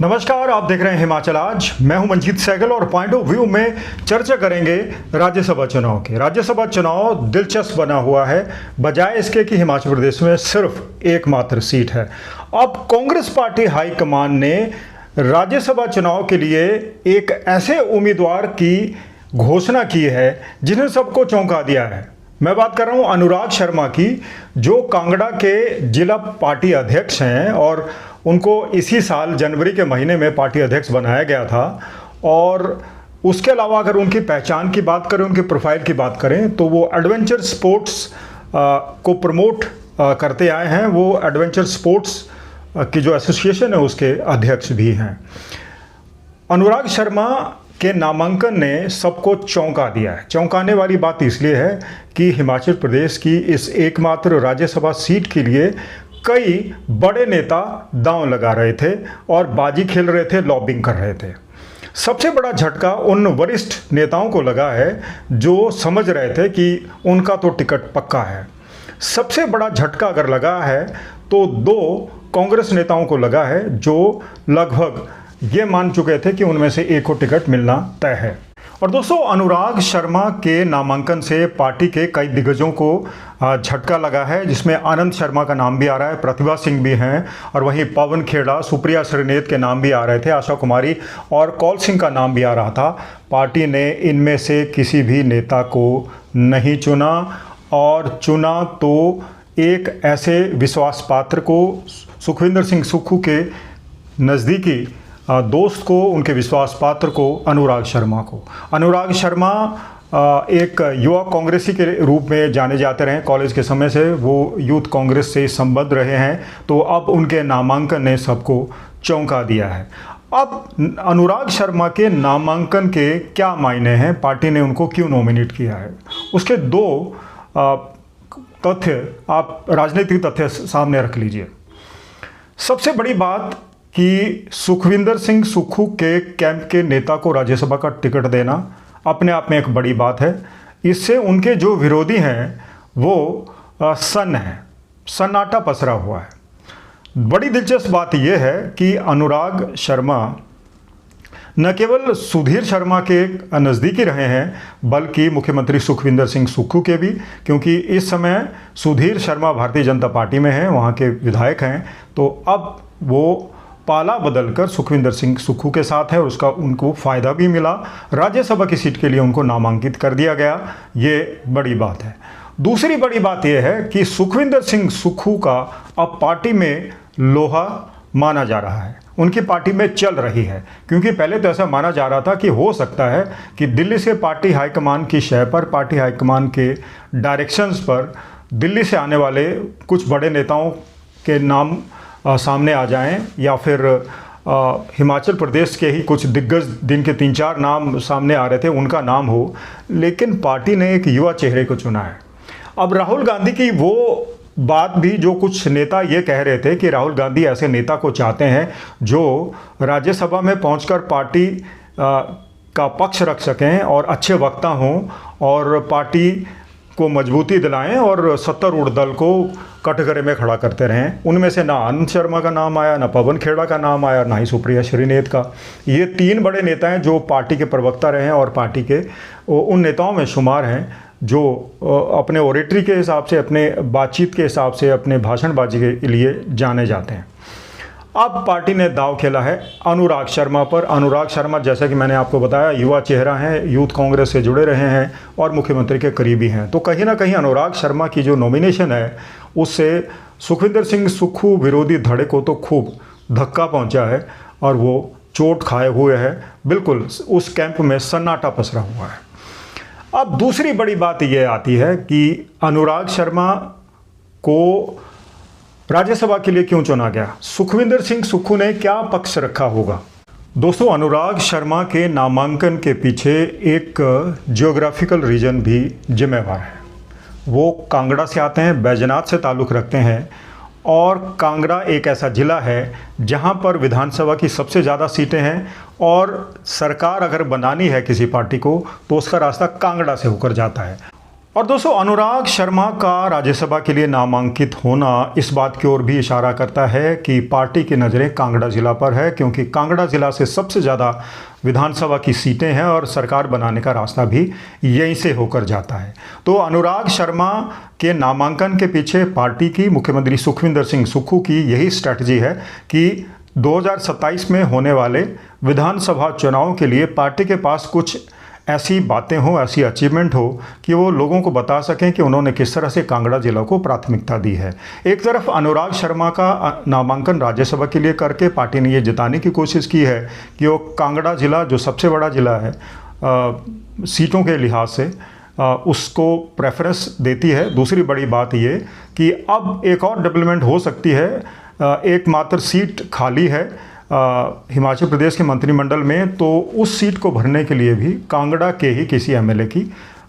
नमस्कार, आप देख रहे हैं हिमाचल आज। मैं हूं मंजीत सहगल और पॉइंट ऑफ व्यू में चर्चा करेंगे राज्यसभा चुनाव की। राज्यसभा चुनाव दिलचस्प बना हुआ है, बजाय इसके कि हिमाचल प्रदेश में सिर्फ एकमात्र सीट है। अब कांग्रेस पार्टी हाईकमान ने राज्यसभा चुनाव के लिए एक ऐसे उम्मीदवार की घोषणा की है जिन्हें सबको चौंका दिया है। मैं बात कर रहा हूं अनुराग शर्मा की, जो कांगड़ा के जिला पार्टी अध्यक्ष हैं और उनको इसी साल जनवरी के महीने में पार्टी अध्यक्ष बनाया गया था। और उसके अलावा अगर उनकी पहचान की बात करें, उनकी प्रोफाइल की बात करें, तो वो एडवेंचर स्पोर्ट्स को प्रमोट करते आए हैं। वो एडवेंचर स्पोर्ट्स की जो एसोसिएशन है उसके अध्यक्ष भी हैं। अनुराग शर्मा के नामांकन ने सबको चौंका दिया है। चौंकाने वाली बात इसलिए है कि हिमाचल प्रदेश की इस एकमात्र राज्यसभा सीट के लिए कई बड़े नेता दांव लगा रहे थे और बाजी खेल रहे थे, लॉबिंग कर रहे थे। सबसे बड़ा झटका उन वरिष्ठ नेताओं को लगा है जो समझ रहे थे कि उनका तो टिकट पक्का है। सबसे बड़ा झटका अगर लगा है तो दो कांग्रेस नेताओं को लगा है जो लगभग ये मान चुके थे कि उनमें से एक को टिकट मिलना तय है। और दोस्तों, अनुराग शर्मा के नामांकन से पार्टी के कई दिग्गजों को झटका लगा है, जिसमें आनंद शर्मा का नाम भी आ रहा है, प्रतिभा सिंह भी हैं, और वहीं पवन खेड़ा, सुप्रिया श्रीनेत के नाम भी आ रहे थे, आशा कुमारी और कौल सिंह का नाम भी आ रहा था। पार्टी ने इनमें से किसी भी नेता को नहीं चुना और चुना तो एक ऐसे विश्वास पात्र को, सुखविंदर सिंह सुक्खू के नज़दीकी दोस्त को, उनके विश्वास पात्र को, अनुराग शर्मा को। अनुराग शर्मा एक युवा कांग्रेसी के रूप में जाने जाते रहे। कॉलेज के समय से वो यूथ कांग्रेस से संबद्ध रहे हैं, तो अब उनके नामांकन ने सबको चौंका दिया है। अब अनुराग शर्मा के नामांकन के क्या मायने हैं, पार्टी ने उनको क्यों नॉमिनेट किया है, उसके दो तथ्य, आप राजनीतिक तथ्य सामने रख लीजिए। सबसे बड़ी बात कि सुखविंदर सिंह सुक्खू के कैंप के नेता को राज्यसभा का टिकट देना अपने आप में एक बड़ी बात है। इससे उनके जो विरोधी हैं वो सन्नाटा पसरा हुआ है। बड़ी दिलचस्प बात यह है कि अनुराग शर्मा न केवल सुधीर शर्मा के नज़दीकी रहे हैं, बल्कि मुख्यमंत्री सुखविंदर सिंह सुक्खू के भी, क्योंकि इस समय सुधीर शर्मा भारतीय जनता पार्टी में हैं, वहाँ के विधायक हैं। तो अब वो पाला बदलकर सुखविंदर सिंह सुक्खू के साथ है और उसका उनको फ़ायदा भी मिला। राज्यसभा की सीट के लिए उनको नामांकित कर दिया गया, ये बड़ी बात है। दूसरी बड़ी बात यह है कि सुखविंदर सिंह सुक्खू का अब पार्टी में लोहा माना जा रहा है, उनकी पार्टी में चल रही है। क्योंकि पहले तो ऐसा माना जा रहा था कि हो सकता है कि दिल्ली से पार्टी हाईकमान की शय पर, पार्टी हाईकमान के डायरेक्शंस पर दिल्ली से आने वाले कुछ बड़े नेताओं के नाम सामने आ जाएं, या फिर हिमाचल प्रदेश के ही कुछ दिग्गज, दिन के 3-4 नाम सामने आ रहे थे, उनका नाम हो। लेकिन पार्टी ने एक युवा चेहरे को चुना है। अब राहुल गांधी की वो बात भी, जो कुछ नेता ये कह रहे थे कि राहुल गांधी ऐसे नेता को चाहते हैं जो राज्यसभा में पहुंचकर पार्टी का पक्ष रख सकें और अच्छे वक्ता हों और पार्टी को मजबूती दिलाएं और सत्तारूढ़ दल को कटघरे में खड़ा करते रहें। उनमें से ना आनंद शर्मा का नाम आया, ना पवन खेड़ा का नाम आया, ना ही सुप्रिया श्रीनेत का। ये 3 बड़े नेता हैं जो पार्टी के प्रवक्ता रहे हैं और पार्टी के उन नेताओं में शुमार हैं जो अपने ओरेटरी के हिसाब से, अपने बातचीत के हिसाब से, अपने भाषणबाजी के लिए जाने जाते हैं। अब पार्टी ने दाव खेला है अनुराग शर्मा पर। अनुराग शर्मा, जैसा कि मैंने आपको बताया, युवा चेहरा हैं, यूथ कांग्रेस से जुड़े रहे हैं और मुख्यमंत्री के करीबी हैं। तो कहीं ना कहीं अनुराग शर्मा की जो नॉमिनेशन है उससे सुखविंदर सिंह सुक्खू विरोधी धड़े को तो खूब धक्का पहुंचा है और वो चोट खाए हुए है। बिल्कुल उस कैंप में सन्नाटा पसरा हुआ है। अब दूसरी बड़ी बात यह आती है कि अनुराग शर्मा को राज्यसभा के लिए क्यों चुना गया, सुखविंदर सिंह सुक्खू ने क्या पक्ष रखा होगा। दोस्तों, अनुराग शर्मा के नामांकन के पीछे एक जियोग्राफिकल रीजन भी जिम्मेवार है। वो कांगड़ा से आते हैं, बैजनाथ से ताल्लुक़ रखते हैं, और कांगड़ा एक ऐसा ज़िला है जहां पर विधानसभा की सबसे ज़्यादा सीटें हैं और सरकार अगर बनानी है किसी पार्टी को तो उसका रास्ता कांगड़ा से होकर जाता है। और दोस्तों, अनुराग शर्मा का राज्यसभा के लिए नामांकित होना इस बात की ओर भी इशारा करता है कि पार्टी की नज़रें कांगड़ा जिला पर है, क्योंकि कांगड़ा जिला से सबसे ज़्यादा विधानसभा की सीटें हैं और सरकार बनाने का रास्ता भी यहीं से होकर जाता है। तो अनुराग शर्मा के नामांकन के पीछे पार्टी की, मुख्यमंत्री सुखविंदर सिंह सुक्खू की यही स्ट्रैटेजी है कि 2027 में होने वाले विधानसभा चुनाव के लिए पार्टी के पास कुछ ऐसी बातें हो, ऐसी अचीवमेंट हो कि वो लोगों को बता सकें कि उन्होंने किस तरह से कांगड़ा जिला को प्राथमिकता दी है। एक तरफ अनुराग शर्मा का नामांकन राज्यसभा के लिए करके पार्टी ने ये जताने की कोशिश की है कि वो कांगड़ा जिला, जो सबसे बड़ा जिला है सीटों के लिहाज से, उसको प्रेफरेंस देती है। दूसरी बड़ी बात ये कि अब एक और डेवलपमेंट हो सकती है, एकमात्र सीट खाली है हिमाचल प्रदेश के मंत्रिमंडल में, तो उस सीट को भरने के लिए भी कांगड़ा के ही किसी एमएलए की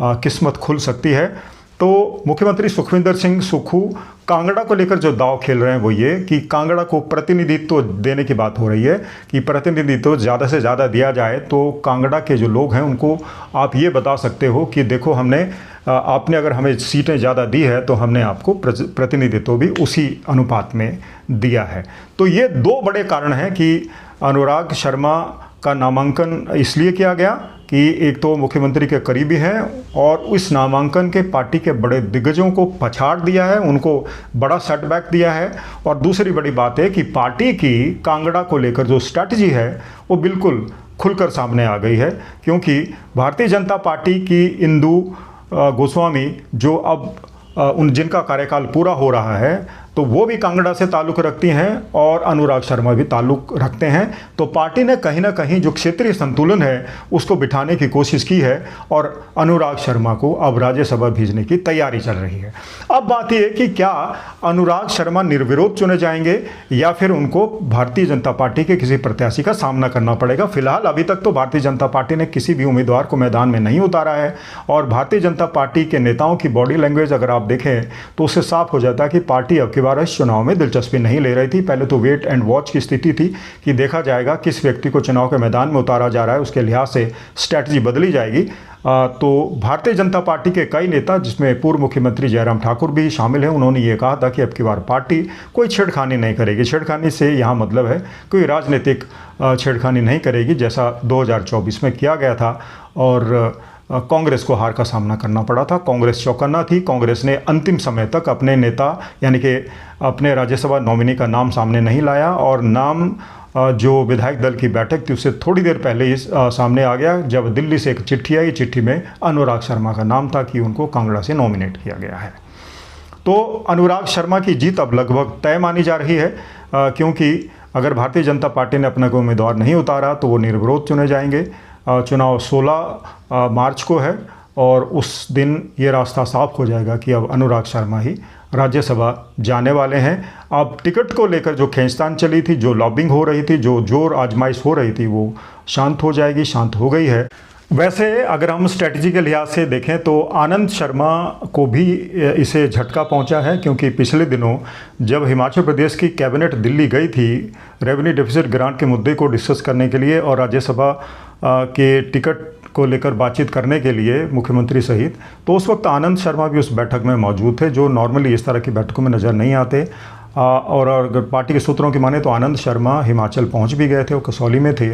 किस्मत खुल सकती है। तो मुख्यमंत्री सुखविंदर सिंह सुक्खू कांगड़ा को लेकर जो दाव खेल रहे हैं वो ये कि कांगड़ा को प्रतिनिधित्व देने की बात हो रही है कि प्रतिनिधित्व ज़्यादा से ज़्यादा दिया जाए, तो कांगड़ा के जो लोग हैं उनको आप ये बता सकते हो कि देखो, आपने अगर हमें सीटें ज़्यादा दी है तो हमने आपको प्रतिनिधित्व भी उसी अनुपात में दिया है। तो ये दो बड़े कारण हैं कि अनुराग शर्मा का नामांकन इसलिए किया गया कि एक तो मुख्यमंत्री के करीबी हैं और इस नामांकन के पार्टी के बड़े दिग्गजों को पछाड़ दिया है, उनको बड़ा सेटबैक दिया है। और दूसरी बड़ी बात है कि पार्टी की कांगड़ा को लेकर जो स्ट्रैटेजी है वो बिल्कुल खुलकर सामने आ गई है, क्योंकि भारतीय जनता पार्टी की इंदु गोस्वामी, जो अब जिनका कार्यकाल पूरा हो रहा है, तो वो भी कांगड़ा से ताल्लुक़ रखती हैं और अनुराग शर्मा भी ताल्लुक़ रखते हैं। तो पार्टी ने कहीं ना कहीं जो क्षेत्रीय संतुलन है उसको बिठाने की कोशिश की है और अनुराग शर्मा को अब राज्यसभा भेजने की तैयारी चल रही है। अब बात यह है कि क्या अनुराग शर्मा निर्विरोध चुने जाएंगे या फिर उनको भारतीय जनता पार्टी के किसी प्रत्याशी का सामना करना पड़ेगा। फिलहाल अभी तक तो भारतीय जनता पार्टी ने किसी भी उम्मीदवार को मैदान में नहीं उतारा है और भारतीय जनता पार्टी के नेताओं की बॉडी लैंग्वेज अगर आप देखें तो उससे साफ हो जाता है कि पार्टी अब इस चुनाव में दिलचस्पी नहीं ले रही थी। पहले तो वेट एंड वॉच की स्थिति थी कि देखा जाएगा किस व्यक्ति को चुनाव के मैदान में उतारा जा रहा है, उसके लिहाज से स्ट्रैटेजी बदली जाएगी। तो भारतीय जनता पार्टी के कई नेता, जिसमें पूर्व मुख्यमंत्री जयराम ठाकुर भी शामिल हैं, उन्होंने ये कहा था कि अब की बार पार्टी कोई छेड़खानी नहीं करेगी। छेड़खानी से यहाँ मतलब है कोई राजनीतिक छेड़खानी नहीं करेगी, जैसा 2024 में किया गया था और कांग्रेस को हार का सामना करना पड़ा था। कांग्रेस चौकन्ना थी। कांग्रेस ने अंतिम समय तक अपने नेता यानी कि अपने राज्यसभा नॉमिनी का नाम सामने नहीं लाया और नाम जो विधायक दल की बैठक थी उससे थोड़ी देर पहले ही सामने आ गया, जब दिल्ली से एक चिट्ठी आई। चिट्ठी में अनुराग शर्मा का नाम था कि उनको कांगड़ा से नॉमिनेट किया गया है। तो अनुराग शर्मा की जीत अब लगभग तय मानी जा रही है, क्योंकि अगर भारतीय जनता पार्टी ने अपना कोई उम्मीदवार नहीं उतारा तो वो निर्विरोध चुने जाएंगे। चुनाव 16 मार्च को है और उस दिन ये रास्ता साफ हो जाएगा कि अब अनुराग शर्मा ही राज्यसभा जाने वाले हैं। अब टिकट को लेकर जो खींचतान चली थी, जो लॉबिंग हो रही थी, जो जोर आजमाइश हो रही थी, वो शांत हो जाएगी, शांत हो गई है। वैसे अगर हम स्ट्रेटजी के लिहाज से देखें तो आनंद शर्मा को भी इसे झटका पहुंचा है, क्योंकि पिछले दिनों जब हिमाचल प्रदेश की कैबिनेट दिल्ली गई थी रेवेन्यू डेफिसिट ग्रांट के मुद्दे को डिस्कस करने के लिए और राज्यसभा के टिकट को लेकर बातचीत करने के लिए मुख्यमंत्री सहित, तो उस वक्त आनंद शर्मा भी उस बैठक में मौजूद थे, जो नॉर्मली इस तरह की बैठकों में नज़र नहीं आते। और अगर पार्टी के सूत्रों की माने तो आनंद शर्मा हिमाचल पहुंच भी गए थे, वो कसौली में थे,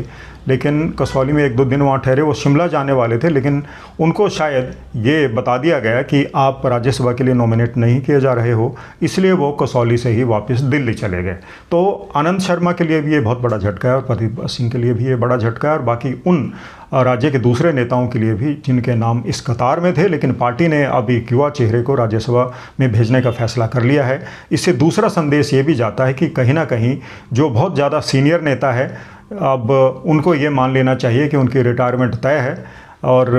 लेकिन कसौली में 1-2 दिन वहाँ ठहरे। वो शिमला जाने वाले थे, लेकिन उनको शायद ये बता दिया गया कि आप राज्यसभा के लिए नॉमिनेट नहीं किए जा रहे हो, इसलिए वो कसौली से ही वापस दिल्ली चले गए। तो आनंद शर्मा के लिए भी ये बहुत बड़ा झटका है और प्रदीप सिंह के लिए भी ये बड़ा झटका है और बाकी उन राज्य के दूसरे नेताओं के लिए भी जिनके नाम इस कतार में थे, लेकिन पार्टी ने अभी एक युवा चेहरे को राज्यसभा में भेजने का फैसला कर लिया है। इससे दूसरा संदेश ये भी जाता है कि कहीं ना कहीं जो बहुत ज़्यादा सीनियर नेता है, अब उनको ये मान लेना चाहिए कि उनकी रिटायरमेंट तय है और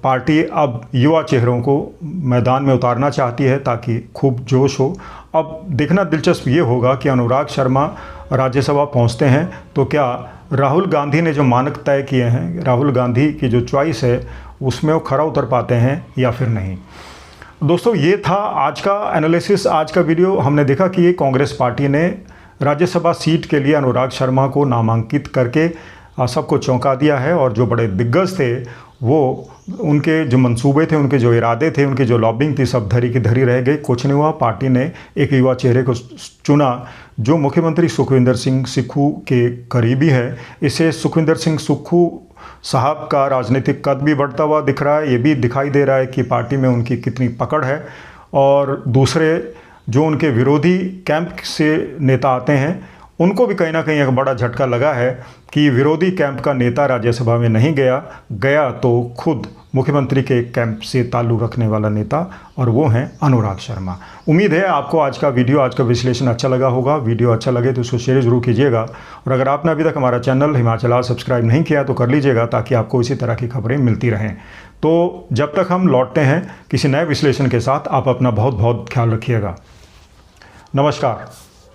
पार्टी अब युवा चेहरों को मैदान में उतारना चाहती है ताकि खूब जोश हो। अब देखना दिलचस्प ये होगा कि अनुराग शर्मा राज्यसभा पहुंचते हैं तो क्या राहुल गांधी ने जो मानक तय किए हैं, राहुल गांधी की जो चॉइस है, उसमें वो खरा उतर पाते हैं या फिर नहीं। दोस्तों, ये था आज का एनालिसिस, आज का वीडियो। हमने देखा कि कांग्रेस पार्टी ने राज्यसभा सीट के लिए अनुराग शर्मा को नामांकित करके सबको चौंका दिया है और जो बड़े दिग्गज थे वो उनके जो मंसूबे थे, उनके जो इरादे थे, उनकी जो लॉबिंग थी, सब धरी की धरी रह गई। कुछ नहीं हुआ। पार्टी ने एक युवा चेहरे को चुना जो मुख्यमंत्री सुखविंदर सिंह सुक्खू के करीबी है। इससे सुखविंदर सिंह सुक्खू साहब का राजनीतिक कद भी बढ़ता हुआ दिख रहा है। ये भी दिखाई दे रहा है कि पार्टी में उनकी कितनी पकड़ है। और दूसरे जो उनके विरोधी कैंप से नेता आते हैं, उनको भी कहीं ना कहीं एक बड़ा झटका लगा है कि विरोधी कैंप का नेता राज्यसभा में नहीं गया तो खुद मुख्यमंत्री के कैंप से ताल्लुक़ रखने वाला नेता, और वो हैं अनुराग शर्मा। उम्मीद है आपको आज का विश्लेषण अच्छा लगा होगा। वीडियो अच्छा लगे तो उसको शेयर जरूर कीजिएगा, और अगर आपने अभी तक हमारा चैनल हिमाचल आज सब्सक्राइब नहीं किया तो कर लीजिएगा, ताकि आपको इसी तरह की खबरें मिलती रहें। तो जब तक हम लौटते हैं किसी नए विश्लेषण के साथ, आप अपना बहुत बहुत ख्याल रखिएगा। नमस्कार।